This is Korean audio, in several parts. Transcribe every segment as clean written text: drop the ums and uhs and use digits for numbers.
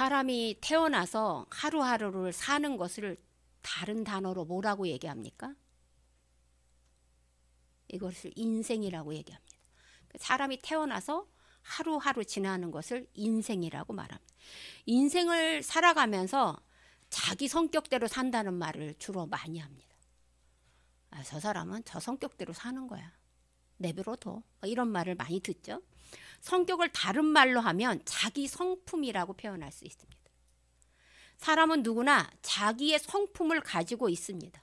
사람이 태어나서 하루하루를 사는 것을 다른 단어로 뭐라고 얘기합니까? 이것을 인생이라고 얘기합니다. 사람이 태어나서 하루하루 지나는 것을 인생이라고 말합니다. 인생을 살아가면서 자기 성격대로 산다는 말을 주로 많이 합니다. 아, 저 사람은 저 성격대로 사는 거야. 내버려둬. 이런 말을 많이 듣죠. 성격을 다른 말로 하면 자기 성품이라고 표현할 수 있습니다. 사람은 누구나 자기의 성품을 가지고 있습니다.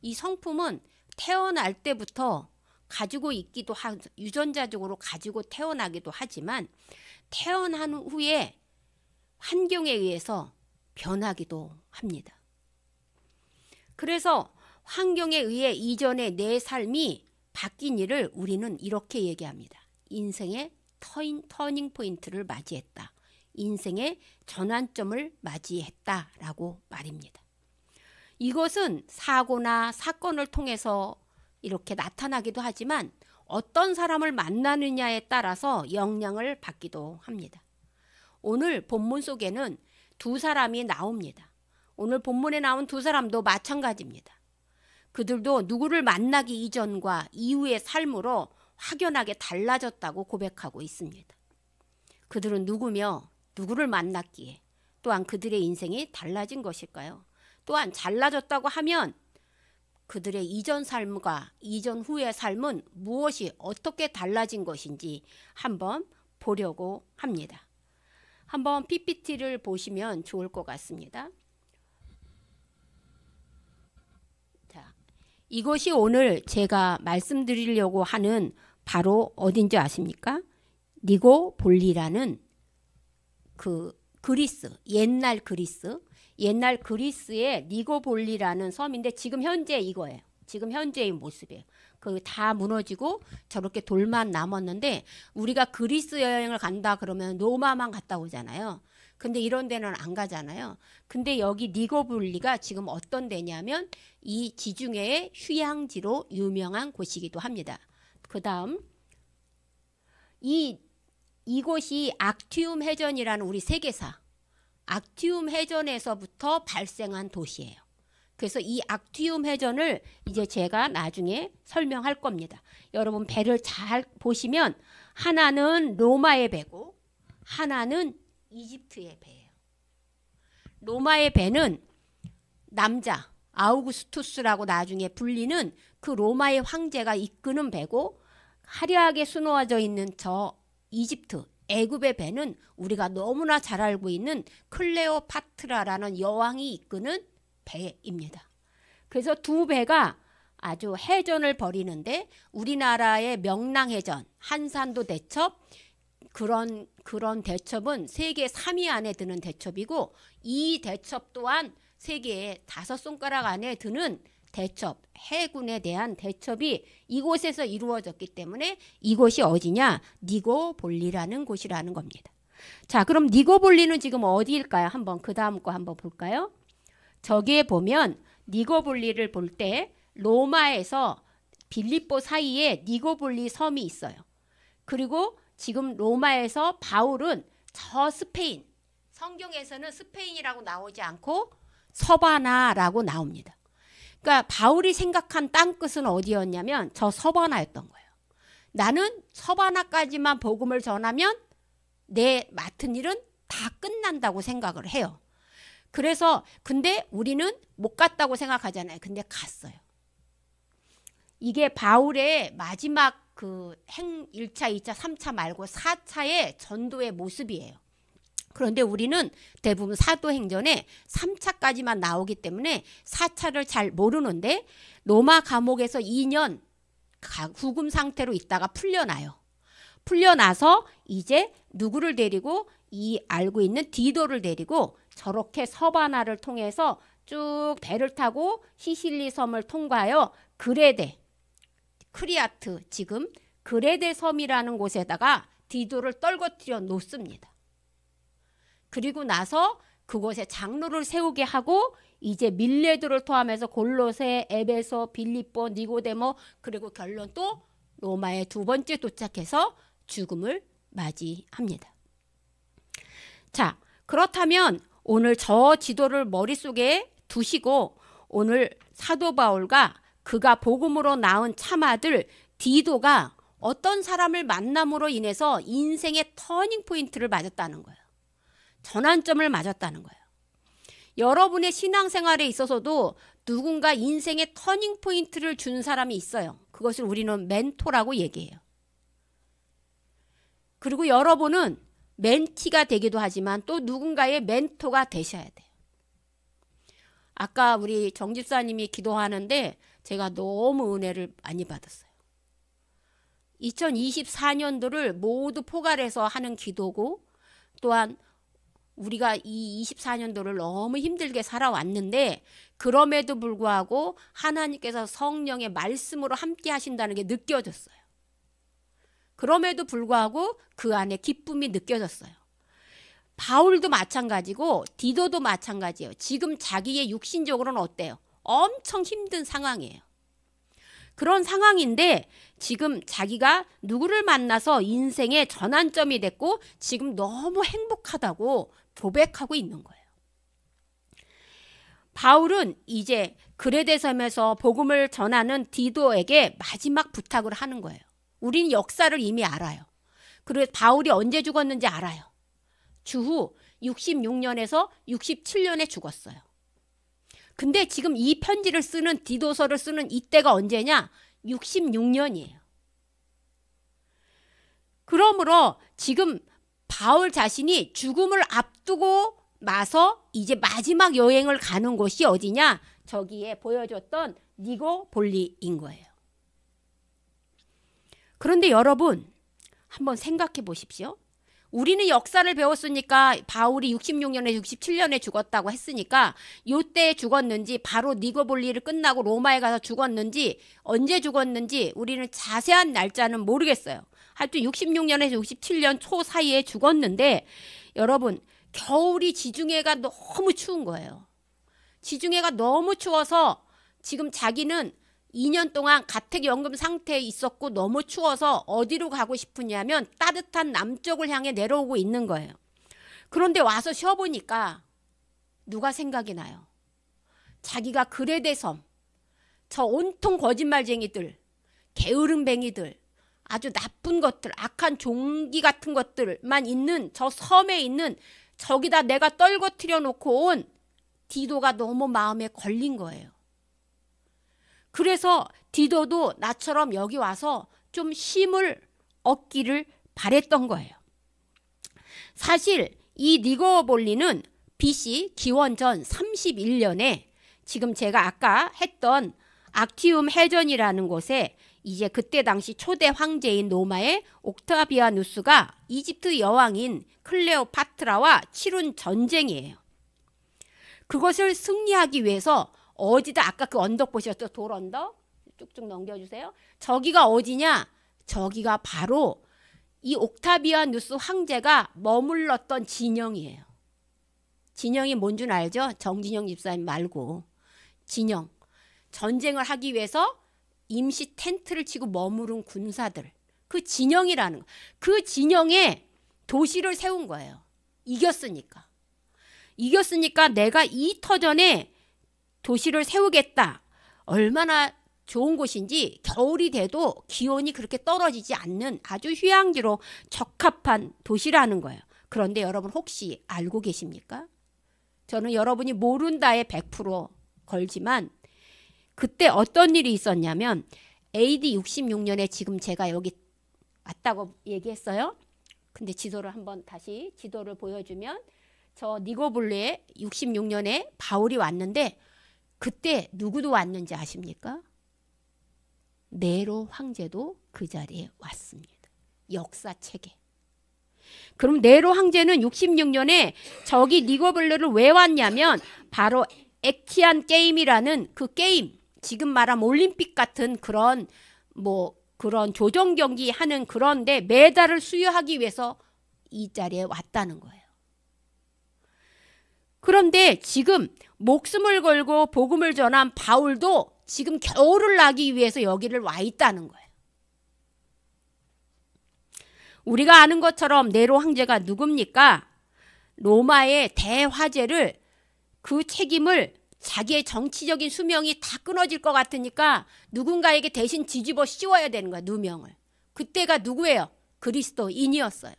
이 성품은 태어날 때부터 가지고 있기도 하고 유전자적으로 가지고 태어나기도 하지만 태어난 후에 환경에 의해서 변하기도 합니다. 그래서 환경에 의해 이전의 내 삶이 바뀐 일을 우리는 이렇게 얘기합니다. 인생의 터닝 포인트를 맞이했다. 인생의 전환점을 맞이했다라고 말입니다. 이것은 사고나 사건을 통해서 이렇게 나타나기도 하지만 어떤 사람을 만나느냐에 따라서 영향을 받기도 합니다. 오늘 본문 속에는 두 사람이 나옵니다. 오늘 본문에 나온 두 사람도 마찬가지입니다. 그들도 누구를 만나기 이전과 이후의 삶으로 확연하게 달라졌다고 고백하고 있습니다. 그들은 누구며 누구를 만났기에 또한 그들의 인생이 달라진 것일까요? 또한 달라졌다고 하면 그들의 이전 삶과 이전 후의 삶은 무엇이 어떻게 달라진 것인지 한번 보려고 합니다. 한번 PPT를 보시면 좋을 것 같습니다. 자, 이것이 오늘 제가 말씀드리려고 하는 바로 어딘지 아십니까? 니고볼리라는 그 그리스, 옛날 그리스의 니고볼리라는 섬인데 지금 현재 이거예요. 지금 현재의 모습이에요. 그 다 무너지고 저렇게 돌만 남았는데 우리가 그리스 여행을 간다 그러면 로마만 갔다 오잖아요. 근데 이런 데는 안 가잖아요. 근데 여기 니고볼리가 지금 어떤 데냐면 이 지중해의 휴양지로 유명한 곳이기도 합니다. 그 다음 이곳이 악티움 해전이라는 우리 세계사 악티움 해전에서부터 발생한 도시예요. 그래서 이 악티움 해전을 이제 제가 나중에 설명할 겁니다. 여러분 배를 잘 보시면 하나는 로마의 배고 하나는 이집트의 배예요. 로마의 배는 남자 아우구스투스라고 나중에 불리는 그 로마의 황제가 이끄는 배고 화려하게 수놓아져 있는 저 이집트 애굽의 배는 우리가 너무나 잘 알고 있는 클레오파트라라는 여왕이 이끄는 배입니다. 그래서 두 배가 아주 해전을 벌이는데 우리나라의 명랑해전, 한산도 대첩 그런 대첩은 세계 3위 안에 드는 대첩이고 이 대첩 또한 세계의 5손가락 안에 드는 대첩, 해군에 대한 대첩이 이곳에서 이루어졌기 때문에 이곳이 어디냐? 니고볼리라는 곳이라는 겁니다. 자, 그럼 니고볼리는 지금 어디일까요? 한번 그 다음 거 한번 볼까요? 저기에 보면 니고볼리를 볼 때 로마에서 빌립보 사이에 니고볼리 섬이 있어요. 그리고 지금 로마에서 바울은 저 스페인, 성경에서는 스페인이라고 나오지 않고 서바나라고 나옵니다. 그러니까 바울이 생각한 땅끝은 어디였냐면 저 서바나였던 거예요. 나는 서바나까지만 복음을 전하면 내 맡은 일은 다 끝난다고 생각을 해요. 그래서 근데 우리는 못 갔다고 생각하잖아요. 근데 갔어요. 이게 바울의 마지막 그 1차, 2차, 3차 말고 4차의 전도의 모습이에요. 그런데 우리는 대부분 사도행전에 3차까지만 나오기 때문에 4차를 잘 모르는데 로마 감옥에서 2년 구금 상태로 있다가 풀려나요. 풀려나서 이제 누구를 데리고 이 알고 있는 디도를 데리고 저렇게 서바나를 통해서 쭉 배를 타고 시실리 섬을 통과하여 그레데, 크리아트 지금 그레데 섬이라는 곳에다가 디도를 떨궈뜨려 놓습니다. 그리고 나서 그곳에 장로를 세우게 하고 이제 밀레도를 통하면서 골로새, 에베소, 빌립보, 니고데모 그리고 결론 또 로마에 두 번째 도착해서 죽음을 맞이합니다. 자, 그렇다면 오늘 저 지도를 머릿속에 두시고 오늘 사도 바울과 그가 복음으로 낳은 참아들 디도가 어떤 사람을 만남으로 인해서 인생의 터닝 포인트를 맞았다는 거예요. 전환점을 맞았다는 거예요. 여러분의 신앙생활에 있어서도 누군가 인생의 터닝 포인트를 준 사람이 있어요. 그것을 우리는 멘토라고 얘기해요. 그리고 여러분은 멘티가 되기도 하지만 또 누군가의 멘토가 되셔야 돼요. 아까 우리 정 집사님이 기도하는데 제가 너무 은혜를 많이 받았어요. 2024년도를 모두 포괄해서 하는 기도고, 또한 우리가 이 24년도를 너무 힘들게 살아왔는데 그럼에도 불구하고 하나님께서 성령의 말씀으로 함께 하신다는 게 느껴졌어요. 그럼에도 불구하고 그 안에 기쁨이 느껴졌어요. 바울도 마찬가지고 디도도 마찬가지예요. 지금 자기의 육신적으로는 어때요? 엄청 힘든 상황이에요. 그런 상황인데 지금 자기가 누구를 만나서 인생의 전환점이 됐고 지금 너무 행복하다고 고백하고 있는 거예요. 바울은 이제 그레데 섬에서 복음을 전하는 디도에게 마지막 부탁을 하는 거예요. 우리는 역사를 이미 알아요. 그리고 바울이 언제 죽었는지 알아요. 주후 66년에서 67년에 죽었어요. 근데 지금 이 편지를 쓰는 디도서를 쓰는 이때가 언제냐? 66년이에요. 그러므로 지금 바울 자신이 죽음을 앞두고 나서 이제 마지막 여행을 가는 곳이 어디냐? 저기에 보여줬던 니고볼리인 거예요. 그런데 여러분 한번 생각해 보십시오. 우리는 역사를 배웠으니까 바울이 66년에 67년에 죽었다고 했으니까 요때 죽었는지 바로 니고볼리를 끝나고 로마에 가서 죽었는지 언제 죽었는지 우리는 자세한 날짜는 모르겠어요. 하여튼 66년에서 67년 초 사이에 죽었는데 여러분 겨울이 지중해가 너무 추운 거예요. 지중해가 너무 추워서 지금 자기는 2년 동안 가택연금 상태에 있었고 너무 추워서 어디로 가고 싶으냐면 따뜻한 남쪽을 향해 내려오고 있는 거예요. 그런데 와서 쉬어보니까 누가 생각이 나요? 자기가 그레데 섬, 저 온통 거짓말쟁이들, 게으름뱅이들, 아주 나쁜 것들, 악한 종기 같은 것들만 있는 저 섬에 있는 저기다 내가 떨궈뜨려 놓고 온 디도가 너무 마음에 걸린 거예요. 그래서 디도도 나처럼 여기 와서 좀 쉼을 얻기를 바랬던 거예요. 사실 이 니고볼리는 BC 기원전 31년에 지금 제가 아까 했던 악티움 해전이라는 곳에 이제 그때 당시 초대 황제인 로마의 옥타비아누스가 이집트 여왕인 클레오파트라와 치룬 전쟁이에요. 그것을 승리하기 위해서 어디다 아까 그 언덕 보셨죠? 돌 언덕 쭉쭉 넘겨주세요. 저기가 어디냐? 저기가 바로 이 옥타비아누스 황제가 머물렀던 진영이에요. 진영이 뭔 줄 알죠? 정진영 집사님 말고 진영. 전쟁을 하기 위해서 임시 텐트를 치고 머무른 군사들. 그 진영이라는 거. 그 진영에 도시를 세운 거예요. 이겼으니까. 이겼으니까 내가 이 터전에 도시를 세우겠다. 얼마나 좋은 곳인지 겨울이 돼도 기온이 그렇게 떨어지지 않는 아주 휴양지로 적합한 도시라는 거예요. 그런데 여러분 혹시 알고 계십니까? 저는 여러분이 모른다에 100% 걸지만 그때 어떤 일이 있었냐면 AD 66년에 지금 제가 여기 왔다고 얘기했어요. 근데 지도를 한번 다시 지도를 보여주면 저 니고볼리에 66년에 바울이 왔는데 그때 누구도 왔는지 아십니까? 네로 황제도 그 자리에 왔습니다. 역사책에. 그럼 네로 황제는 66년에 저기 니고볼리를 왜 왔냐면 바로 액티안 게임이라는 그 게임, 지금 말하면 올림픽 같은 그런 그런 조정 경기 하는 그런데 메달을 수여하기 위해서 이 자리에 왔다는 거예요. 그런데 지금 목숨을 걸고 복음을 전한 바울도 지금 겨울을 나기 위해서 여기를 와 있다는 거예요. 우리가 아는 것처럼 네로 황제가 누굽니까? 로마의 대화재를 그 책임을 자기의 정치적인 수명이 다 끊어질 것 같으니까 누군가에게 대신 뒤집어 씌워야 되는 거야. 누명을. 그때가 누구예요? 그리스도인이었어요.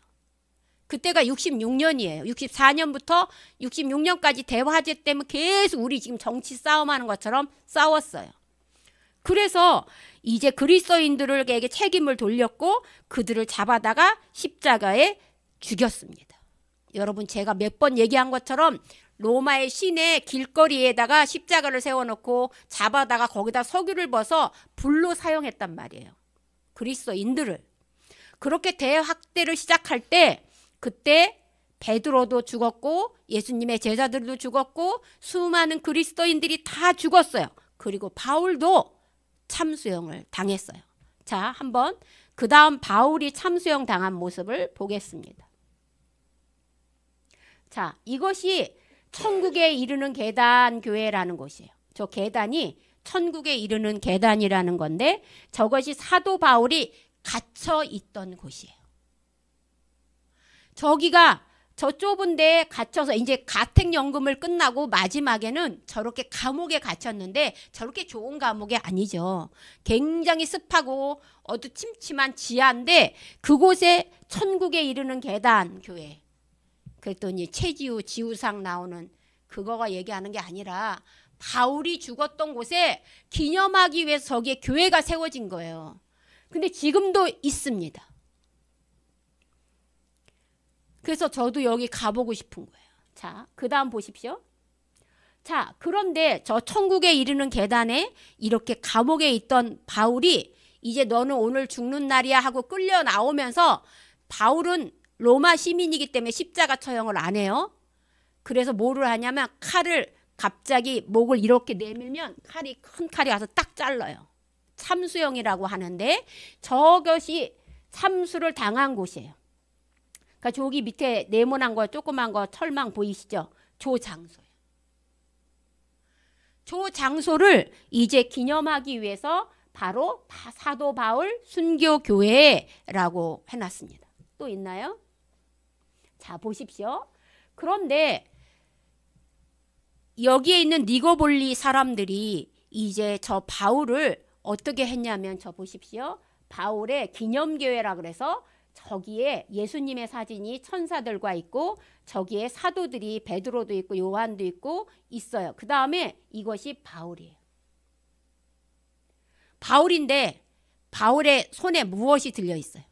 그때가 66년이에요. 64년부터 66년까지 대화재 때문에 계속 우리 지금 정치 싸움하는 것처럼 싸웠어요. 그래서 이제 그리스도인들에게 책임을 돌렸고 그들을 잡아다가 십자가에 죽였습니다. 여러분 제가 몇 번 얘기한 것처럼 로마의 시내 길거리에다가 십자가를 세워놓고 잡아다가 거기다 석유를 벗어 불로 사용했단 말이에요. 그리스도인들을. 그렇게 대학대를 시작할 때 그때 베드로도 죽었고 예수님의 제자들도 죽었고 수많은 그리스도인들이 다 죽었어요. 그리고 바울도 참수형을 당했어요. 자, 한번 그 다음 바울이 참수형 당한 모습을 보겠습니다. 자, 이것이 천국에 이르는 계단 교회라는 곳이에요. 저 계단이 천국에 이르는 계단이라는 건데 저것이 사도 바울이 갇혀 있던 곳이에요. 저기가 저 좁은 데에 갇혀서 이제 가택연금을 끝나고 마지막에는 저렇게 감옥에 갇혔는데 저렇게 좋은 감옥이 아니죠. 굉장히 습하고 어두침침한 지하인데 그곳에 천국에 이르는 계단 교회. 그랬더니 최지우 지우상 나오는 그거가 얘기하는 게 아니라 바울이 죽었던 곳에 기념하기 위해서 저기에 교회가 세워진 거예요. 근데 지금도 있습니다. 그래서 저도 여기 가보고 싶은 거예요. 자, 그 다음 보십시오. 자, 그런데 저 천국에 이르는 계단에 이렇게 감옥에 있던 바울이 이제 너는 오늘 죽는 날이야 하고 끌려 나오면서 바울은 로마 시민이기 때문에 십자가 처형을 안 해요. 그래서 뭐를 하냐면 칼을 갑자기 목을 이렇게 내밀면 칼이 큰 칼이 와서 딱 잘라요. 참수형이라고 하는데 저것이 참수를 당한 곳이에요. 그러니까 저기 밑에 네모난 거 조그만 거 철망 보이시죠? 저 장소예요. 저 장소를 이제 기념하기 위해서 바로 사도 바울 순교교회라고 해놨습니다. 또 있나요? 자, 보십시오. 그런데 여기에 있는 니고볼리 사람들이 이제 저 바울을 어떻게 했냐면 저 보십시오. 바울의 기념교회라 그래서 저기에 예수님의 사진이 천사들과 있고 저기에 사도들이 베드로도 있고 요한도 있고 있어요. 그 다음에 이것이 바울이에요. 바울인데 바울의 손에 무엇이 들려 있어요?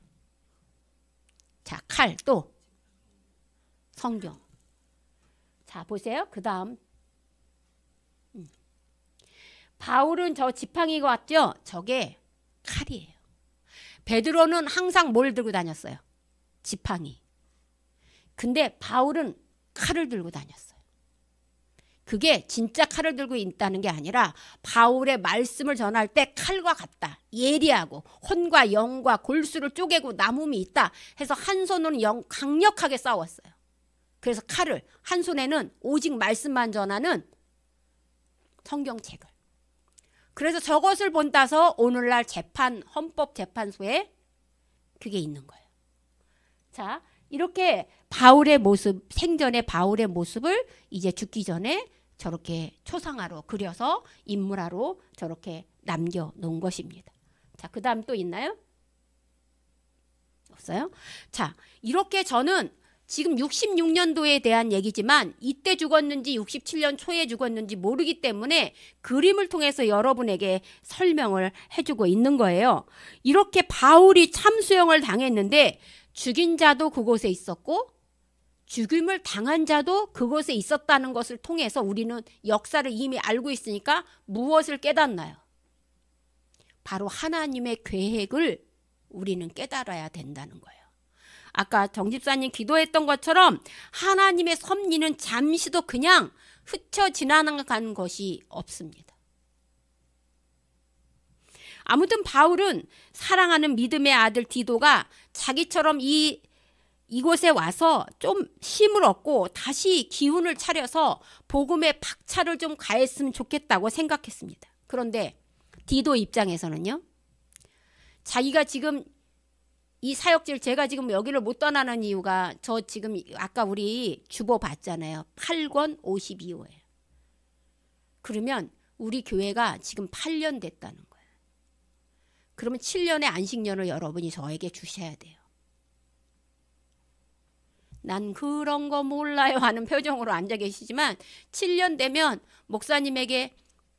자, 칼, 또 성경. 자, 보세요. 그 다음 바울은 저 지팡이 같죠? 저게 칼이에요. 베드로는 항상 뭘 들고 다녔어요? 지팡이. 근데 바울은 칼을 들고 다녔어요. 그게 진짜 칼을 들고 있다는 게 아니라 바울의 말씀을 전할 때 칼과 같다. 예리하고 혼과 영과 골수를 쪼개고 남음이 있다 해서 한 손으로는 강력하게 싸웠어요. 그래서 칼을 한 손에는 오직 말씀만 전하는 성경책을. 그래서 저것을 본따서 오늘날 재판 헌법재판소에 그게 있는 거예요. 자, 이렇게 바울의 모습, 생전의 바울의 모습을 이제 죽기 전에 저렇게 초상화로 그려서 인물화로 저렇게 남겨놓은 것입니다. 자, 그 다음 또 있나요? 없어요? 자, 이렇게 저는 지금 66년도에 대한 얘기지만 이때 죽었는지 67년 초에 죽었는지 모르기 때문에 그림을 통해서 여러분에게 설명을 해주고 있는 거예요. 이렇게 바울이 참수형을 당했는데 죽인 자도 그곳에 있었고 죽임을 당한 자도 그곳에 있었다는 것을 통해서 우리는 역사를 이미 알고 있으니까 무엇을 깨닫나요? 바로 하나님의 계획을 우리는 깨달아야 된다는 거예요. 아까 정 집사님 기도했던 것처럼 하나님의 섭리는 잠시도 그냥 스쳐 지나간 것이 없습니다. 아무튼 바울은 사랑하는 믿음의 아들 디도가 자기처럼 이곳에 와서 좀 힘을 얻고 다시 기운을 차려서 복음의 박차를 좀 가했으면 좋겠다고 생각했습니다. 그런데 디도 입장에서는요. 자기가 지금 이 사역지를 제가 지금 여기를 못 떠나는 이유가 저 지금 아까 우리 주보 봤잖아요. 8권 52호예요. 그러면 우리 교회가 지금 8년 됐다는 거예요. 그러면 7년의 안식년을 여러분이 저에게 주셔야 돼요. 난 그런 거 몰라요 하는 표정으로 앉아 계시지만 7년 되면 목사님에게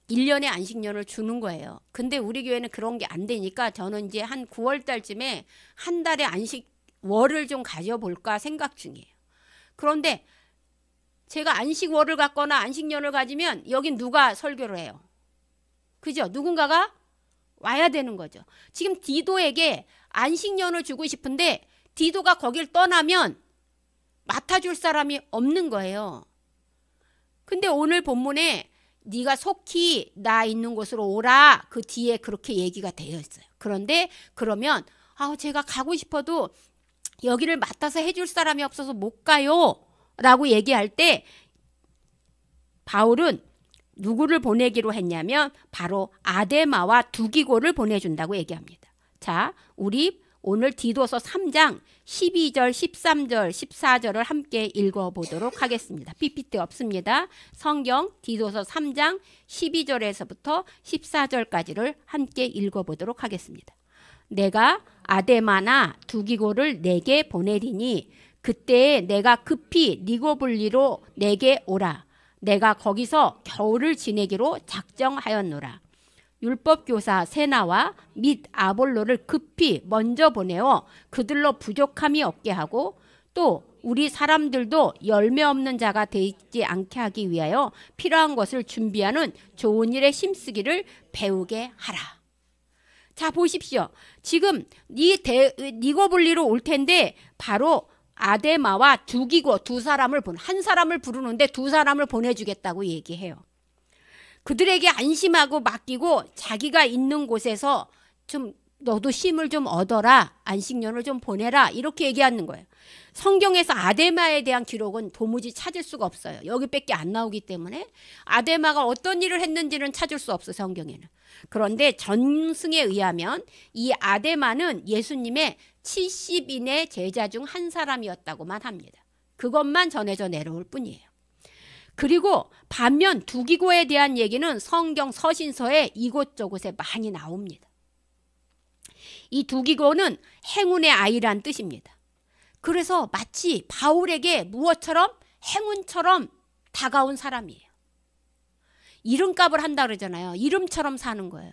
1년의 안식년을 주는 거예요. 근데 우리 교회는 그런 게 안 되니까 저는 이제 한 9월 달쯤에 한 달의 안식월을 좀 가져볼까 생각 중이에요. 그런데 제가 안식월을 갖거나 안식년을 가지면 여긴 누가 설교를 해요? 그죠? 누군가가 와야 되는 거죠. 지금 디도에게 안식년을 주고 싶은데 디도가 거길 떠나면 맡아줄 사람이 없는 거예요. 근데 오늘 본문에 네가 속히 나 있는 곳으로 오라 그 뒤에 그렇게 얘기가 되어 있어요. 그런데 그러면 제가 가고 싶어도 여기를 맡아서 해줄 사람이 없어서 못 가요 라고 얘기할 때 바울은 누구를 보내기로 했냐면 바로 아데마와 두기고를 보내준다고 얘기합니다. 자, 우리 오늘 디도서 3장 12절, 13절, 14절을 함께 읽어보도록 하겠습니다. PPT 없습니다. 성경 디도서 3장 12절에서부터 14절까지를 함께 읽어보도록 하겠습니다. 내가 아데마나 두기고를 내게 보내리니 그때 내가 급히 니고블리로 내게 오라. 내가 거기서 겨울을 지내기로 작정하였노라. 율법교사 세나와 및 아볼로를 급히 먼저 보내어 그들로 부족함이 없게 하고 또 우리 사람들도 열매 없는 자가 되지 않게 하기 위하여 필요한 것을 준비하는 좋은 일에 힘쓰기를 배우게 하라. 자, 보십시오. 지금 니고블리로 올 텐데 바로 아데마와 두기고 한 사람을 부르는데 두 사람을 보내주겠다고 얘기해요. 그들에게 안심하고 맡기고 자기가 있는 곳에서 좀 너도 쉼을 좀 얻어라. 안식년을 좀 보내라. 이렇게 얘기하는 거예요. 성경에서 아데마에 대한 기록은 도무지 찾을 수가 없어요. 여기밖에 안 나오기 때문에 아데마가 어떤 일을 했는지는 찾을 수 없어요. 성경에는. 그런데 전승에 의하면 이 아데마는 예수님의 70인의 제자 중 한 사람이었다고만 합니다. 그것만 전해져 내려올 뿐이에요. 그리고 반면 두기고에 대한 얘기는 성경 서신서에 이곳저곳에 많이 나옵니다. 이 두기고는 행운의 아이란 뜻입니다. 그래서 마치 바울에게 무엇처럼 행운처럼 다가온 사람이에요. 이름값을 한다 그러잖아요. 이름처럼 사는 거예요.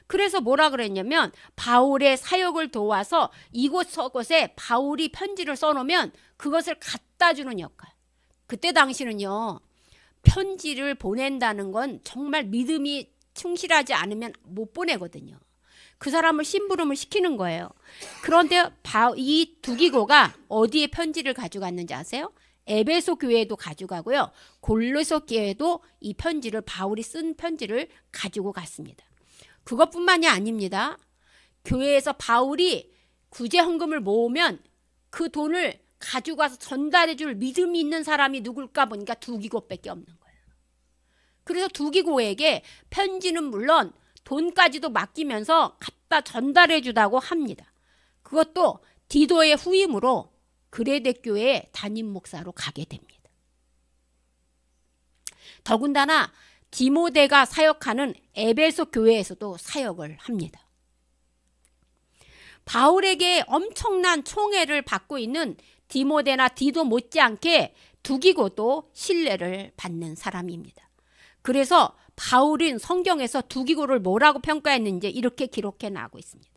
그래서 뭐라 그랬냐면 바울의 사역을 도와서 이곳저곳에 바울이 편지를 써놓으면 그것을 갖다 주는 역할. 그때 당시는요, 편지를 보낸다는 건 정말 믿음이 충실하지 않으면 못 보내거든요. 그 사람을 심부름을 시키는 거예요. 그런데 이 두기고가 어디에 편지를 가져갔는지 아세요? 에베소 교회에도 가져가고요. 골로새 교회에도 이 편지를 바울이 쓴 편지를 가지고 갔습니다. 그것뿐만이 아닙니다. 교회에서 바울이 구제 헌금을 모으면 그 돈을 가지고 가서 전달해 줄 믿음이 있는 사람이 누굴까 보니까 두기고밖에 없는 거예요. 그래서 두기고에게 편지는 물론 돈까지도 맡기면서 갖다 전달해 주다고 합니다. 그것도 디도의 후임으로 그레데 교회의 담임 목사로 가게 됩니다. 더군다나 디모데가 사역하는 에베소 교회에서도 사역을 합니다. 바울에게 엄청난 총애를 받고 있는 디모데나 디도 못지않게 두기고도 신뢰를 받는 사람입니다. 그래서 바울은 성경에서 두기고를 뭐라고 평가했는지 이렇게 기록해 나가고 있습니다.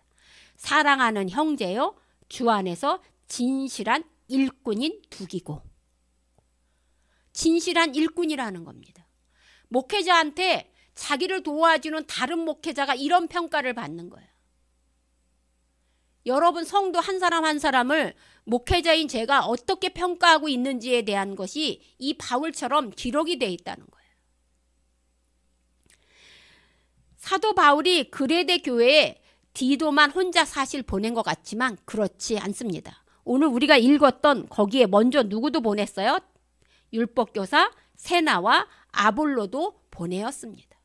사랑하는 형제요, 주 안에서 진실한 일꾼인 두기고. 진실한 일꾼이라는 겁니다. 목회자한테 자기를 도와주는 다른 목회자가 이런 평가를 받는 거예요. 여러분 성도 한 사람 한 사람을 목회자인 제가 어떻게 평가하고 있는지에 대한 것이 이 바울처럼 기록이 되어 있다는 거예요. 사도 바울이 그레데 교회에 디도만 혼자 사실 보낸 것 같지만 그렇지 않습니다. 오늘 우리가 읽었던 거기에 먼저 누구도 보냈어요? 율법교사 세나와 아볼로도 보내었습니다.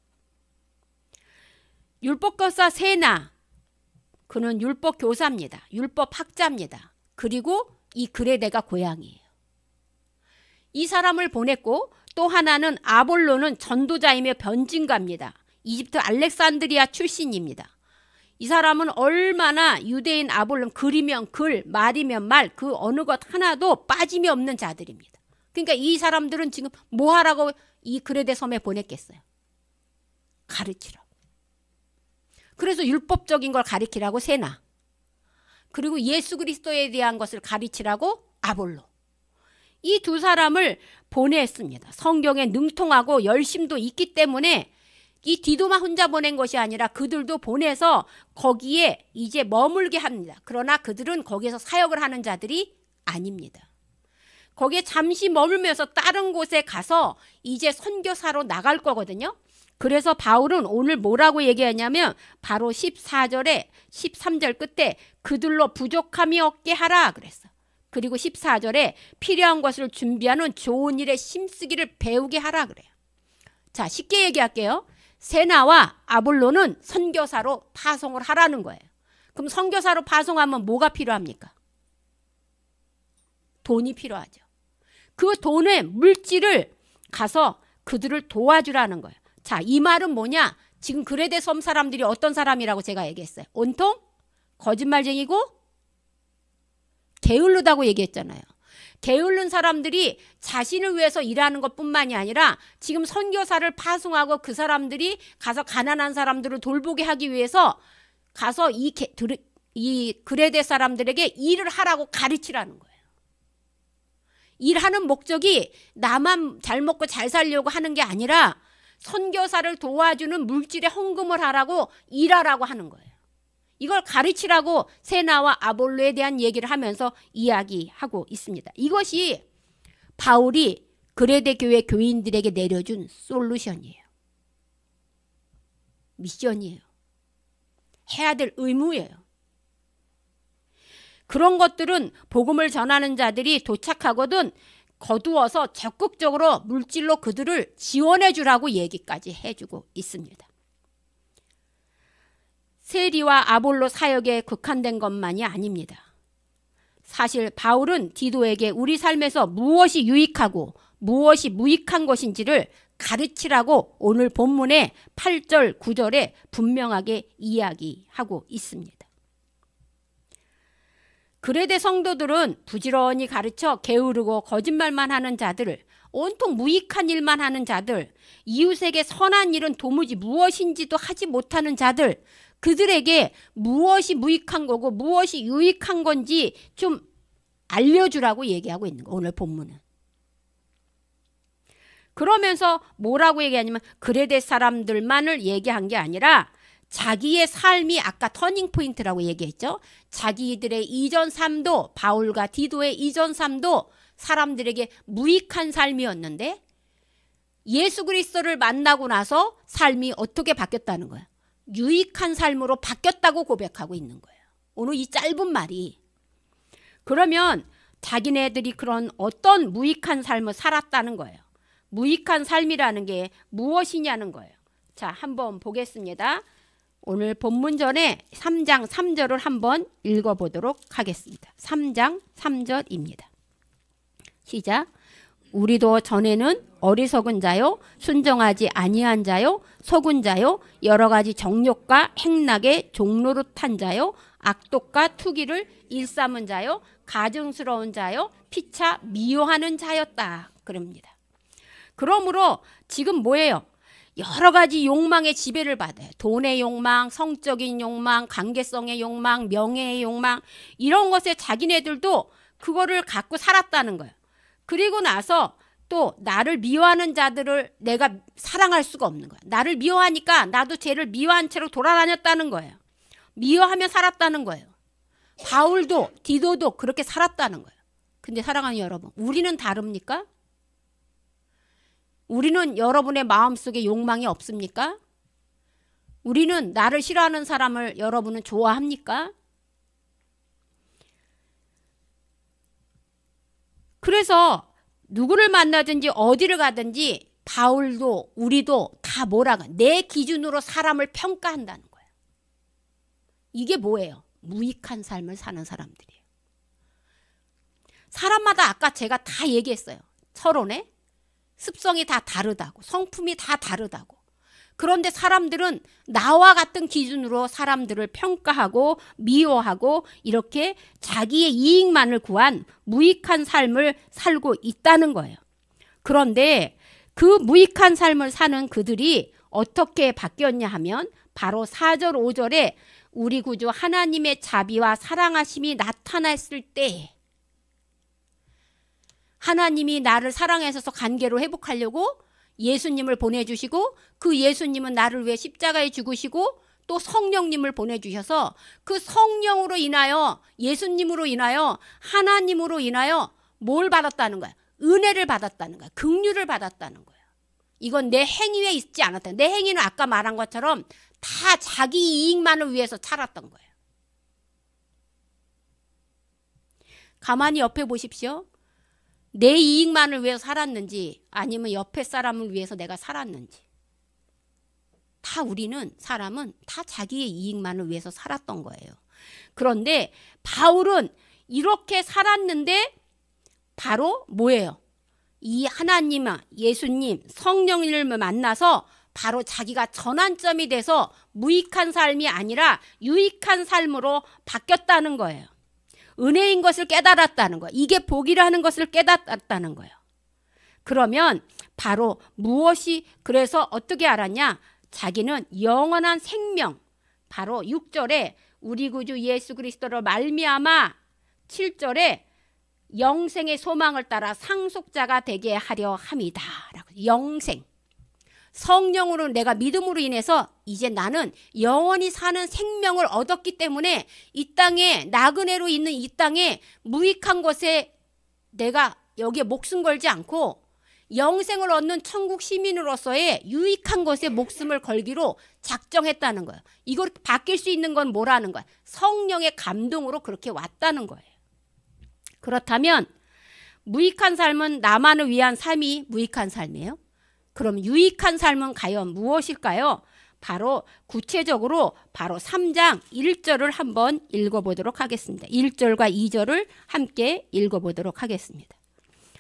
율법교사 세나 그는 율법 교사입니다. 율법 학자입니다. 그리고 이 그레데가 고향이에요. 이 사람을 보냈고 또 하나는 아볼로는 전도자이며 변증가입니다. 이집트 알렉산드리아 출신입니다. 이 사람은 얼마나 유대인 아볼로는 글이면 글, 말이면 말, 그 어느 것 하나도 빠짐이 없는 자들입니다. 그러니까 이 사람들은 지금 뭐 하라고 이 그레데 섬에 보냈겠어요? 가르치라고. 그래서 율법적인 걸 가르치라고 세나, 그리고 예수 그리스도에 대한 것을 가르치라고 아볼로. 이 두 사람을 보냈습니다. 성경에 능통하고 열심도 있기 때문에 이 디도만 혼자 보낸 것이 아니라 그들도 보내서 거기에 이제 머물게 합니다. 그러나 그들은 거기에서 사역을 하는 자들이 아닙니다. 거기에 잠시 머물면서 다른 곳에 가서 이제 선교사로 나갈 거거든요. 그래서 바울은 오늘 뭐라고 얘기하냐면 바로 14절에 13절 끝에 그들로 부족함이 없게 하라 그랬어. 그리고 14절에 필요한 것을 준비하는 좋은 일에 힘쓰기를 배우게 하라 그래요. 자, 쉽게 얘기할게요. 세나와 아볼로는 선교사로 파송을 하라는 거예요. 그럼 선교사로 파송하면 뭐가 필요합니까? 돈이 필요하죠. 그 돈의 물질을 가서 그들을 도와주라는 거예요. 자, 이 말은 뭐냐? 지금 그레데 섬 사람들이 어떤 사람이라고 제가 얘기했어요. 온통 거짓말쟁이고 게을르다고 얘기했잖아요. 게을른 사람들이 자신을 위해서 일하는 것뿐만이 아니라 지금 선교사를 파송하고 그 사람들이 가서 가난한 사람들을 돌보게 하기 위해서 가서 이 그레데 사람들에게 일을 하라고 가르치라는 거예요. 일하는 목적이 나만 잘 먹고 잘 살려고 하는 게 아니라 선교사를 도와주는 물질에 헌금을 하라고 일하라고 하는 거예요. 이걸 가르치라고 세나와 아볼로에 대한 얘기를 하면서 이야기하고 있습니다. 이것이 바울이 그레데 교회 교인들에게 내려준 솔루션이에요. 미션이에요. 해야 될 의무예요. 그런 것들은 복음을 전하는 자들이 도착하거든 거두어서 적극적으로 물질로 그들을 지원해 주라고 얘기까지 해주고 있습니다. 세리와 아볼로 사역에 국한된 것만이 아닙니다. 사실 바울은 디도에게 우리 삶에서 무엇이 유익하고 무엇이 무익한 것인지를 가르치라고 오늘 본문의 8절, 9절에 분명하게 이야기하고 있습니다. 그레데 성도들은 부지런히 가르쳐 게으르고 거짓말만 하는 자들을, 온통 무익한 일만 하는 자들, 이웃에게 선한 일은 도무지 무엇인지도 하지 못하는 자들, 그들에게 무엇이 무익한 거고 무엇이 유익한 건지 좀 알려주라고 얘기하고 있는 거예요. 오늘 본문은. 그러면서 뭐라고 얘기하냐면 그레데 사람들만을 얘기한 게 아니라 자기의 삶이 아까 터닝포인트라고 얘기했죠. 자기들의 이전 삶도, 바울과 디도의 이전 삶도 사람들에게 무익한 삶이었는데 예수 그리스도를 만나고 나서 삶이 어떻게 바뀌었다는 거야. 유익한 삶으로 바뀌었다고 고백하고 있는 거예요. 오늘 이 짧은 말이. 그러면 자기네들이 그런 어떤 무익한 삶을 살았다는 거예요. 무익한 삶이라는 게 무엇이냐는 거예요. 자, 한번 보겠습니다. 오늘 본문 전에 3장 3절을 한번 읽어보도록 하겠습니다. 3장 3절입니다. 시작. 우리도 전에는 어리석은 자요, 순정하지 아니한 자요, 속은 자요, 여러 가지 정욕과 행락에 종노릇한 자요, 악독과 투기를 일삼은 자요, 가증스러운 자요, 피차 미워하는 자였다. 그럽니다. 그러므로 지금 뭐예요? 여러 가지 욕망의 지배를 받아요. 돈의 욕망, 성적인 욕망, 관계성의 욕망, 명예의 욕망, 이런 것에 자기네들도 그거를 갖고 살았다는 거예요. 그리고 나서 또 나를 미워하는 자들을 내가 사랑할 수가 없는 거야. 나를 미워하니까 나도 쟤를 미워한 채로 돌아다녔다는 거예요. 미워하며 살았다는 거예요. 바울도 디도도 그렇게 살았다는 거예요. 근데 사랑하는 여러분, 우리는 다릅니까? 우리는 여러분의 마음속에 욕망이 없습니까? 우리는 나를 싫어하는 사람을 여러분은 좋아합니까? 그래서 누구를 만나든지 어디를 가든지 바울도 우리도 다 뭐라고 내 기준으로 사람을 평가한다는 거예요. 이게 뭐예요? 무익한 삶을 사는 사람들이에요. 사람마다 아까 제가 다 얘기했어요. 서론에 습성이 다 다르다고, 성품이 다 다르다고. 그런데 사람들은 나와 같은 기준으로 사람들을 평가하고 미워하고 이렇게 자기의 이익만을 구한 무익한 삶을 살고 있다는 거예요. 그런데 그 무익한 삶을 사는 그들이 어떻게 바뀌었냐 하면 바로 4절 5절에 우리 구주 하나님의 자비와 사랑하심이 나타났을 때, 하나님이 나를 사랑하셔서 관계로 회복하려고 예수님을 보내주시고 그 예수님은 나를 위해 십자가에 죽으시고 또 성령님을 보내주셔서 그 성령으로 인하여, 예수님으로 인하여, 하나님으로 인하여 뭘 받았다는 거야? 은혜를 받았다는 거야. 긍휼을 받았다는 거야. 이건 내 행위에 있지 않았다. 내 행위는 아까 말한 것처럼 다 자기 이익만을 위해서 살았던 거예요. 가만히 옆에 보십시오. 내 이익만을 위해서 살았는지 아니면 옆에 사람을 위해서 내가 살았는지. 다 우리는, 사람은 다 자기의 이익만을 위해서 살았던 거예요. 그런데 바울은 이렇게 살았는데 바로 뭐예요? 이 하나님, 예수님, 성령님을 만나서 바로 자기가 전환점이 돼서 무익한 삶이 아니라 유익한 삶으로 바뀌었다는 거예요. 은혜인 것을 깨달았다는 거예요. 이게 복이라는 것을 깨달았다는 거예요. 그러면 바로 무엇이, 그래서 어떻게 알았냐? 자기는 영원한 생명, 바로 6절에 우리 구주 예수 그리스도로 말미암아, 7절에 영생의 소망을 따라 상속자가 되게 하려 함이다. 영생. 성령으로, 내가 믿음으로 인해서 이제 나는 영원히 사는 생명을 얻었기 때문에 이 땅에, 나그네로 있는 이 땅에 무익한 것에 내가 여기에 목숨 걸지 않고 영생을 얻는 천국 시민으로서의 유익한 것에 목숨을 걸기로 작정했다는 거예요. 이걸 바뀔 수 있는 건 뭐라는 거야? 성령의 감동으로 그렇게 왔다는 거예요. 그렇다면 무익한 삶은 나만을 위한 삶이 무익한 삶이에요? 그럼 유익한 삶은 과연 무엇일까요? 바로 구체적으로 바로 3장 1절을 한번 읽어보도록 하겠습니다. 1절과 2절을 함께 읽어보도록 하겠습니다.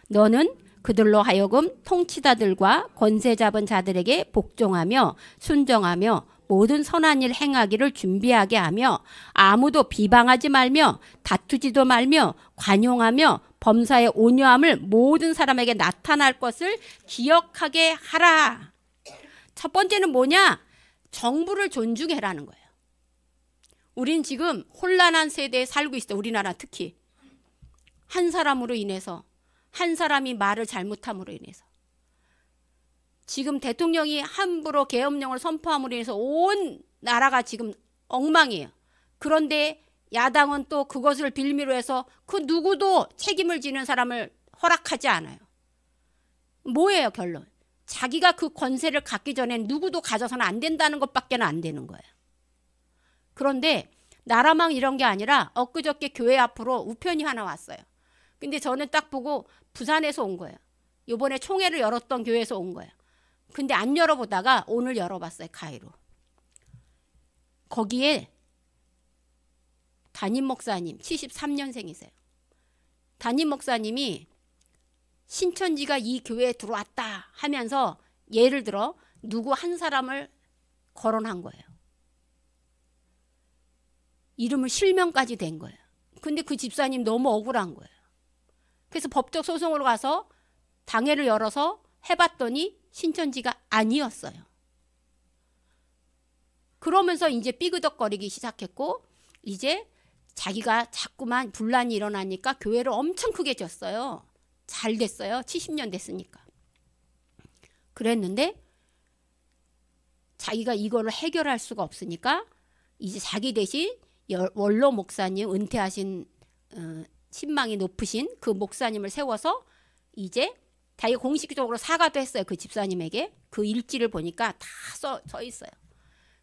너는 그들로 하여금 통치자들과 권세 잡은 자들에게 복종하며 순종하며 모든 선한 일 행하기를 준비하게 하며 아무도 비방하지 말며 다투지도 말며 관용하며 범사의 온유함을 모든 사람에게 나타날 것을 기억하게 하라. 첫 번째는 뭐냐? 정부를 존중해라는 거예요. 우린 지금 혼란한 세대에 살고 있어요. 우리나라 특히. 한 사람으로 인해서, 한 사람이 말을 잘못함으로 인해서. 지금 대통령이 함부로 계엄령을 선포함으로 인해서 온 나라가 지금 엉망이에요. 그런데 야당은 또 그것을 빌미로 해서 그 누구도 책임을 지는 사람을 허락하지 않아요. 뭐예요, 결론? 자기가 그 권세를 갖기 전에 누구도 가져서는 안 된다는 것밖에 안 되는 거예요. 그런데 나라망 이런 게 아니라 엊그저께 교회 앞으로 우편이 하나 왔어요. 근데 저는 딱 보고 부산에서 온 거예요. 이번에 총회를 열었던 교회에서 온 거예요. 근데 안 열어보다가 오늘 열어봤어요, 가위로. 거기에 담임 목사님 73년생이세요. 담임 목사님이 신천지가 이 교회에 들어왔다 하면서 예를 들어 누구 한 사람을 거론한 거예요. 이름을 실명까지 댄 거예요. 근데 그 집사님 너무 억울한 거예요. 그래서 법적 소송으로 가서 당회를 열어서 해봤더니 신천지가 아니었어요. 그러면서 이제 삐그덕거리기 시작했고, 이제 자기가 자꾸만 분란이 일어나니까 교회를 엄청 크게 졌어요. 잘 됐어요. 70년 됐으니까. 그랬는데 자기가 이거를 해결할 수가 없으니까 이제 자기 대신 원로 목사님, 은퇴하신 신망이 높으신 그 목사님을 세워서 이제 자기가 공식적으로 사과도 했어요. 그 집사님에게. 그 일지를 보니까 다 써 있어요.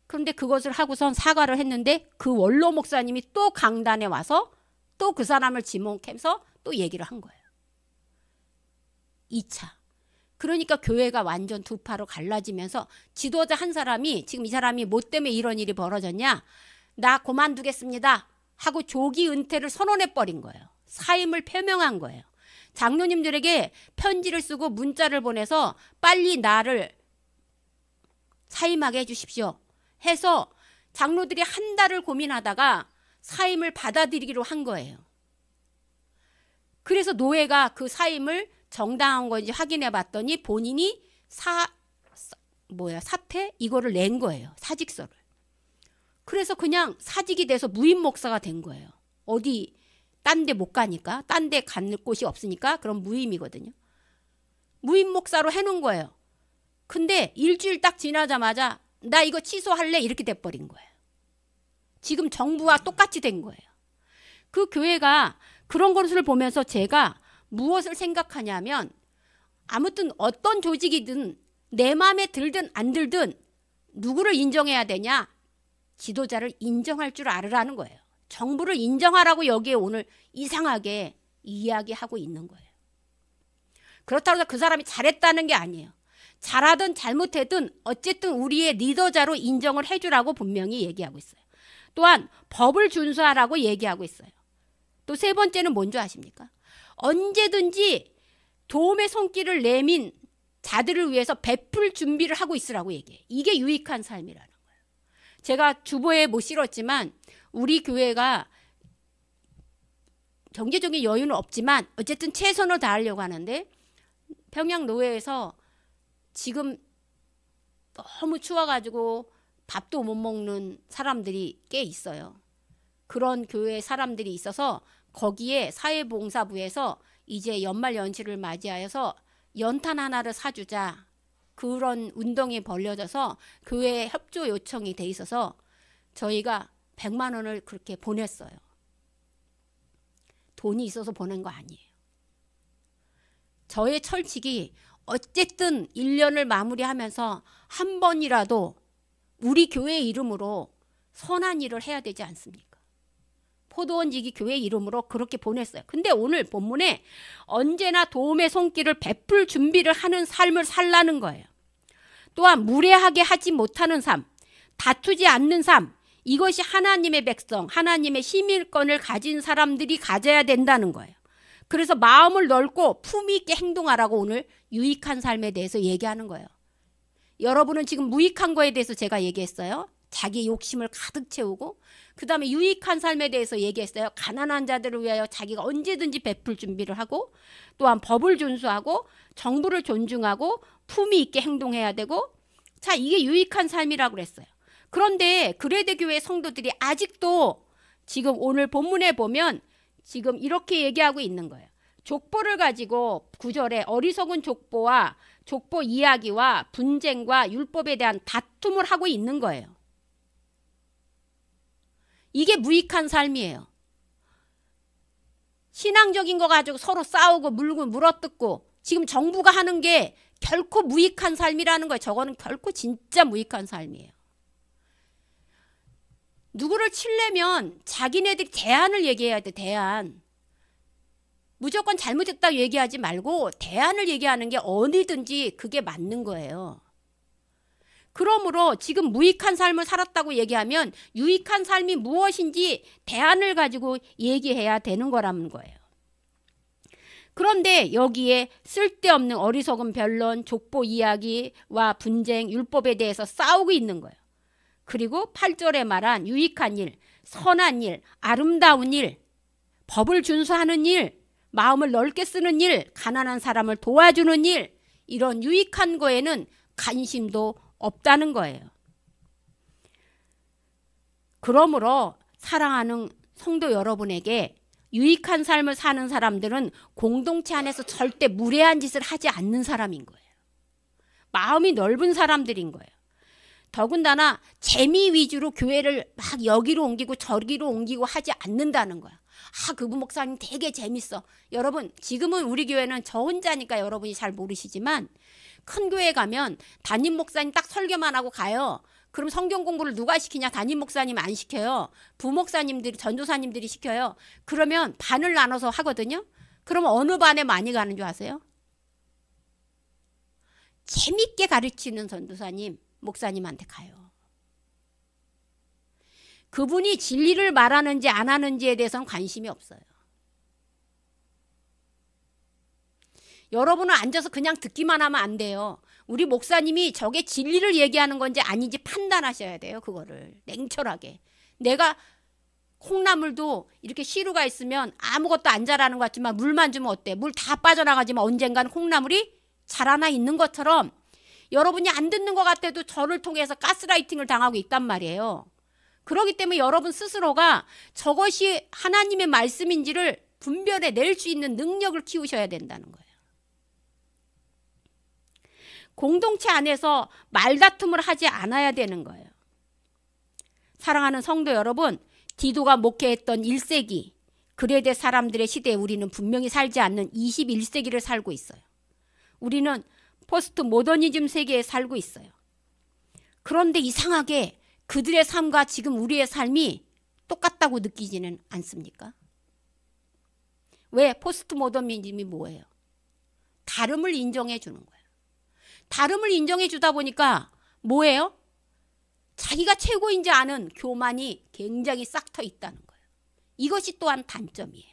그런데 그것을 하고선 사과를 했는데 그 원로 목사님이 또 강단에 와서 또 그 사람을 지목해서 또 얘기를 한 거예요. 2차. 그러니까 교회가 완전 두 파로 갈라지면서 지도자 한 사람이, 지금 이 사람이 뭐 때문에 이런 일이 벌어졌냐? 나 그만두겠습니다 하고 조기 은퇴를 선언해버린 거예요. 사임을 표명한 거예요. 장로님들에게 편지를 쓰고 문자를 보내서 빨리 나를 사임하게 해주십시오 해서 장로들이 한 달을 고민하다가 사임을 받아들이기로 한 거예요. 그래서 노회가 그 사임을 정당한 건지 확인해 봤더니 본인이 사퇴? 이거를 낸 거예요. 사직서를. 그래서 그냥 사직이 돼서 무임 목사가 된 거예요. 어디 딴 데 못 가니까, 딴 데 갈 곳이 없으니까 그럼 무임이거든요. 무임 목사로 해놓은 거예요. 근데 일주일 딱 지나자마자 나 이거 취소할래 이렇게 돼버린 거예요. 지금 정부와 똑같이 된 거예요. 그 교회가 그런 것을 보면서 제가 무엇을 생각하냐면 아무튼 어떤 조직이든 내 마음에 들든 안 들든 누구를 인정해야 되냐? 지도자를 인정할 줄 알으라는 거예요. 정부를 인정하라고 여기에 오늘 이상하게 이야기하고 있는 거예요. 그렇다고 해서 그 사람이 잘했다는 게 아니에요. 잘하든 잘못했든 어쨌든 우리의 리더자로 인정을 해주라고 분명히 얘기하고 있어요. 또한 법을 준수하라고 얘기하고 있어요. 또 세 번째는 뭔지 아십니까? 언제든지 도움의 손길을 내민 자들을 위해서 베풀 준비를 하고 있으라고 얘기해요. 이게 유익한 삶이라는 거예요. 제가 주보에 못 실었지만 우리 교회가 경제적인 여유는 없지만 어쨌든 최선을 다하려고 하는데 평양노회에서 지금 너무 추워가지고 밥도 못 먹는 사람들이 꽤 있어요. 그런 교회 사람들이 있어서 거기에 사회봉사부에서 이제 연말연시를 맞이하여서 연탄 하나를 사주자 그런 운동이 벌려져서 교회에 협조 요청이 돼 있어서 저희가 100만 원을 그렇게 보냈어요. 돈이 있어서 보낸 거 아니에요. 저의 철칙이 어쨌든 1년을 마무리하면서 한 번이라도 우리 교회 이름으로 선한 일을 해야 되지 않습니까? 포도원지기 교회 이름으로 그렇게 보냈어요. 근데 오늘 본문에 언제나 도움의 손길을 베풀 준비를 하는 삶을 살라는 거예요. 또한 무례하게 하지 못하는 삶, 다투지 않는 삶, 이것이 하나님의 백성, 하나님의 시민권을 가진 사람들이 가져야 된다는 거예요. 그래서 마음을 넓고 품위 있게 행동하라고 오늘 유익한 삶에 대해서 얘기하는 거예요. 여러분은 지금 무익한 거에 대해서 제가 얘기했어요. 자기 욕심을 가득 채우고 그 다음에 유익한 삶에 대해서 얘기했어요. 가난한 자들을 위하여 자기가 언제든지 베풀 준비를 하고 또한 법을 준수하고 정부를 존중하고 품위 있게 행동해야 되고 자 이게 유익한 삶이라고 그랬어요. 그런데 그레데 교회 성도들이 아직도 지금 오늘 본문에 보면 지금 이렇게 얘기하고 있는 거예요. 족보를 가지고 9절에 어리석은 족보와 족보 이야기와 분쟁과 율법에 대한 다툼을 하고 있는 거예요. 이게 무익한 삶이에요. 신앙적인 거 가지고 서로 싸우고 물고 물어뜯고 지금 정부가 하는 게 결코 무익한 삶이라는 거예요. 저거는 결코 진짜 무익한 삶이에요. 누구를 치려면 자기네들이 대안을 얘기해야 돼. 대안. 무조건 잘못했다고 얘기하지 말고 대안을 얘기하는 게 어디든지 그게 맞는 거예요. 그러므로 지금 무익한 삶을 살았다고 얘기하면 유익한 삶이 무엇인지 대안을 가지고 얘기해야 되는 거라는 거예요. 그런데 여기에 쓸데없는 어리석은 변론, 족보 이야기와 분쟁, 율법에 대해서 싸우고 있는 거예요. 그리고 8절에 말한 유익한 일, 선한 일, 아름다운 일, 법을 준수하는 일, 마음을 넓게 쓰는 일, 가난한 사람을 도와주는 일, 이런 유익한 거에는 관심도 없다는 거예요. 그러므로 사랑하는 성도 여러분에게 유익한 삶을 사는 사람들은 공동체 안에서 절대 무례한 짓을 하지 않는 사람인 거예요. 마음이 넓은 사람들인 거예요. 더군다나 재미 위주로 교회를 막 여기로 옮기고 저기로 옮기고 하지 않는다는 거야. 아, 그 목사님 되게 재밌어. 여러분, 지금은 우리 교회는 저 혼자니까 여러분이 잘 모르시지만 큰 교회 가면 담임 목사님 딱 설교만 하고 가요. 그럼 성경 공부를 누가 시키냐? 담임 목사님 안 시켜요. 부목사님들이, 전도사님들이 시켜요. 그러면 반을 나눠서 하거든요. 그러면 어느 반에 많이 가는 줄 아세요? 재밌게 가르치는 전도사님, 목사님한테 가요. 그분이 진리를 말하는지 안 하는지에 대해서는 관심이 없어요. 여러분은 앉아서 그냥 듣기만 하면 안 돼요. 우리 목사님이 저게 진리를 얘기하는 건지 아닌지 판단하셔야 돼요. 그거를 냉철하게. 내가 콩나물도 이렇게 시루가 있으면 아무것도 안 자라는 것 같지만 물만 주면 어때? 물 다 빠져나가지만 언젠가는 콩나물이 자라나 있는 것처럼 여러분이 안 듣는 것 같아도 저를 통해서 가스라이팅을 당하고 있단 말이에요. 그렇기 때문에 여러분 스스로가 저것이 하나님의 말씀인지를 분별해낼 수 있는 능력을 키우셔야 된다는 거예요. 공동체 안에서 말다툼을 하지 않아야 되는 거예요. 사랑하는 성도 여러분, 디도가 목회했던 1세기 그레데 사람들의 시대에 우리는 분명히 살지 않는 21세기를 살고 있어요. 우리는 포스트 모더니즘 세계에 살고 있어요. 그런데 이상하게 그들의 삶과 지금 우리의 삶이 똑같다고 느끼지는 않습니까? 왜? 포스트 모더니즘이 뭐예요? 다름을 인정해 주는 거예요. 다름을 인정해 주다 보니까 뭐예요? 자기가 최고인지 아는 교만이 굉장히 싹 터 있다는 거예요. 이것이 또한 단점이에요.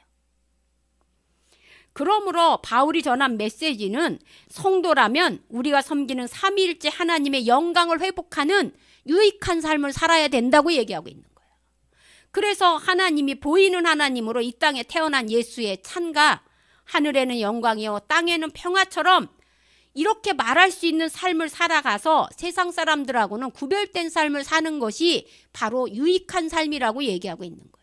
그러므로 바울이 전한 메시지는 성도라면 우리가 섬기는 삼위일체 하나님의 영광을 회복하는 유익한 삶을 살아야 된다고 얘기하고 있는 거예요. 그래서 하나님이 보이는 하나님으로 이 땅에 태어난 예수의 찬가, 하늘에는 영광이요 땅에는 평화처럼 이렇게 말할 수 있는 삶을 살아가서 세상 사람들하고는 구별된 삶을 사는 것이 바로 유익한 삶이라고 얘기하고 있는 거예요.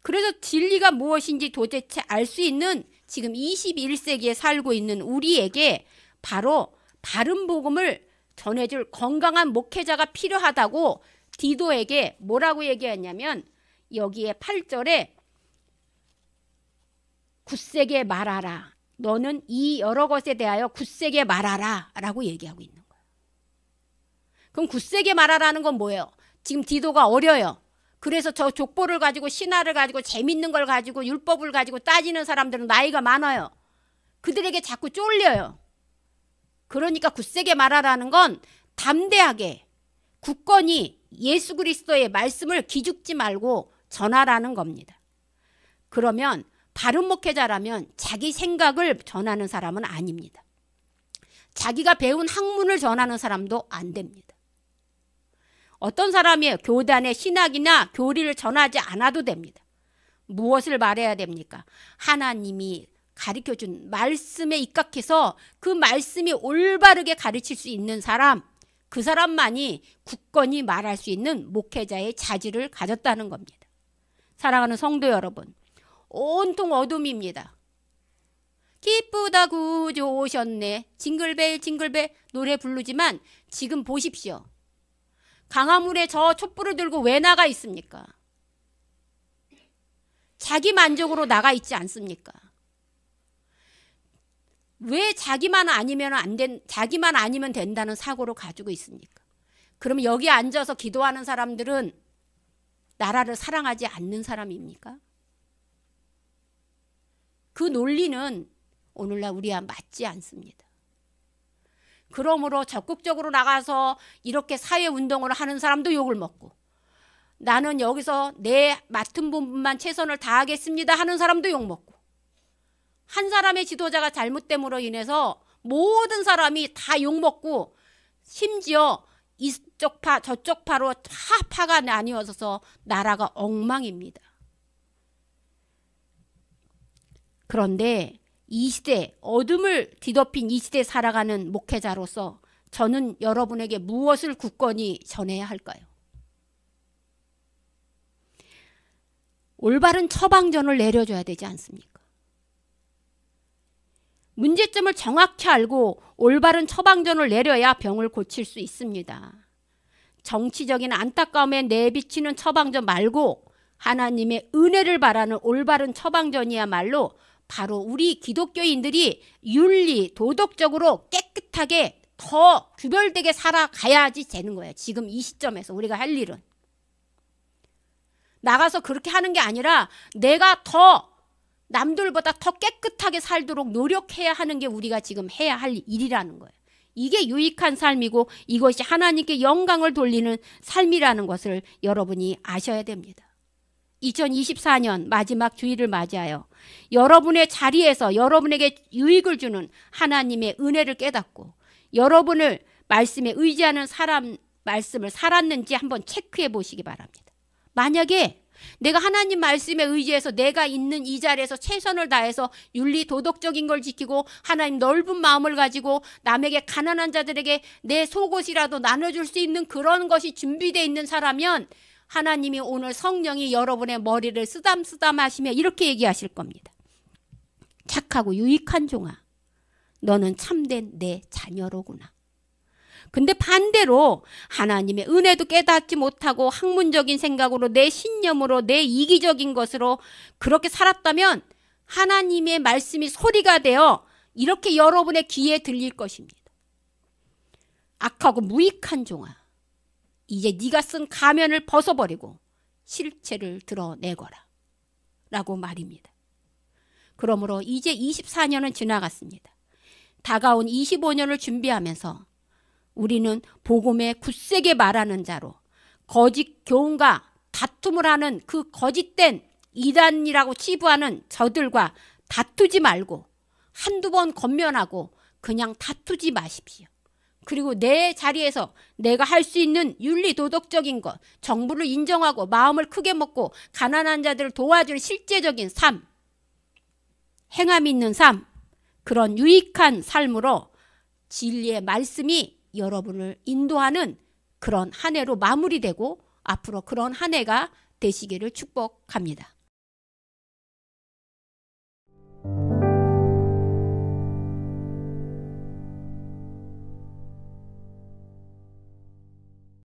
그래서 진리가 무엇인지 도대체 알 수 있는 지금 21세기에 살고 있는 우리에게 바로 바른 복음을 전해줄 건강한 목회자가 필요하다고 디도에게 뭐라고 얘기했냐면 여기에 8절에 굳세게 말하라. 너는 이 여러 것에 대하여 굳세게 말하라 라고 얘기하고 있는 거예요. 그럼 굳세게 말하라는 건 뭐예요? 지금 디도가 어려요. 그래서 저 족보를 가지고 신화를 가지고 재밌는 걸 가지고 율법을 가지고 따지는 사람들은 나이가 많아요. 그들에게 자꾸 쫄려요. 그러니까 굳세게 말하라는 건 담대하게 굳건히 예수 그리스도의 말씀을 기죽지 말고 전하라는 겁니다. 그러면 바른 목회자라면 자기 생각을 전하는 사람은 아닙니다. 자기가 배운 학문을 전하는 사람도 안 됩니다. 어떤 사람이에요? 교단의 신학이나 교리를 전하지 않아도 됩니다. 무엇을 말해야 됩니까? 하나님이 가르쳐준 말씀에 입각해서 그 말씀이 올바르게 가르칠 수 있는 사람, 그 사람만이 굳건히 말할 수 있는 목회자의 자질을 가졌다는 겁니다. 사랑하는 성도 여러분, 온통 어둠입니다. 기쁘다 구주 오셨네. 징글벨 징글벨 노래 부르지만 지금 보십시오. 강화문에 저 촛불을 들고 왜 나가 있습니까? 자기 만족으로 나가 있지 않습니까? 왜 자기만 아니면 된다는 사고를 가지고 있습니까? 그럼 여기 앉아서 기도하는 사람들은 나라를 사랑하지 않는 사람입니까? 그 논리는 오늘날 우리와 맞지 않습니다. 그러므로 적극적으로 나가서 이렇게 사회운동을 하는 사람도 욕을 먹고 나는 여기서 내 맡은 부분만 최선을 다하겠습니다 하는 사람도 욕먹고 한 사람의 지도자가 잘못됨으로 인해서 모든 사람이 다 욕먹고 심지어 이쪽 파 저쪽 파로 다 파가 나뉘어서 나라가 엉망입니다. 그런데 이 시대, 어둠을 뒤덮인 이 시대에 살아가는 목회자로서 저는 여러분에게 무엇을 굳건히 전해야 할까요? 올바른 처방전을 내려줘야 되지 않습니까? 문제점을 정확히 알고 올바른 처방전을 내려야 병을 고칠 수 있습니다. 정치적인 안타까움에 내비치는 처방전 말고 하나님의 은혜를 바라는 올바른 처방전이야말로 바로 우리 기독교인들이 윤리, 도덕적으로 깨끗하게 더 구별되게 살아가야지 되는 거예요. 지금 이 시점에서 우리가 할 일은. 나가서 그렇게 하는 게 아니라 내가 더 남들보다 더 깨끗하게 살도록 노력해야 하는 게 우리가 지금 해야 할 일이라는 거예요. 이게 유익한 삶이고 이것이 하나님께 영광을 돌리는 삶이라는 것을 여러분이 아셔야 됩니다. 2024년 마지막 주일을 맞이하여 여러분의 자리에서 여러분에게 유익을 주는 하나님의 은혜를 깨닫고 여러분을 말씀에 의지하는 사람 말씀을 살았는지 한번 체크해 보시기 바랍니다. 만약에 내가 하나님 말씀에 의지해서 내가 있는 이 자리에서 최선을 다해서 윤리 도덕적인 걸 지키고 하나님 넓은 마음을 가지고 남에게 가난한 자들에게 내 속옷이라도 나눠줄 수 있는 그런 것이 준비되어 있는 사람이면 하나님이 오늘 성령이 여러분의 머리를 쓰담쓰담 하시며 이렇게 얘기하실 겁니다. 착하고 유익한 종아, 너는 참된 내 자녀로구나. 근데 반대로 하나님의 은혜도 깨닫지 못하고 학문적인 생각으로 내 신념으로 내 이기적인 것으로 그렇게 살았다면 하나님의 말씀이 소리가 되어 이렇게 여러분의 귀에 들릴 것입니다. 악하고 무익한 종아, 이제 네가 쓴 가면을 벗어버리고 실체를 드러내거라 라고 말입니다. 그러므로 이제 24년은 지나갔습니다. 다가온 25년을 준비하면서 우리는 복음에 굳세게 말하는 자로 거짓 교훈과 다툼을 하는 그 거짓된 이단이라고 치부하는 저들과 다투지 말고 한두 번 권면하고 그냥 다투지 마십시오. 그리고 내 자리에서 내가 할 수 있는 윤리 도덕적인 것, 정부를 인정하고 마음을 크게 먹고 가난한 자들을 도와주는 실제적인 삶, 행함 있는 삶, 그런 유익한 삶으로 진리의 말씀이 여러분을 인도하는 그런 한 해로 마무리되고 앞으로 그런 한 해가 되시기를 축복합니다.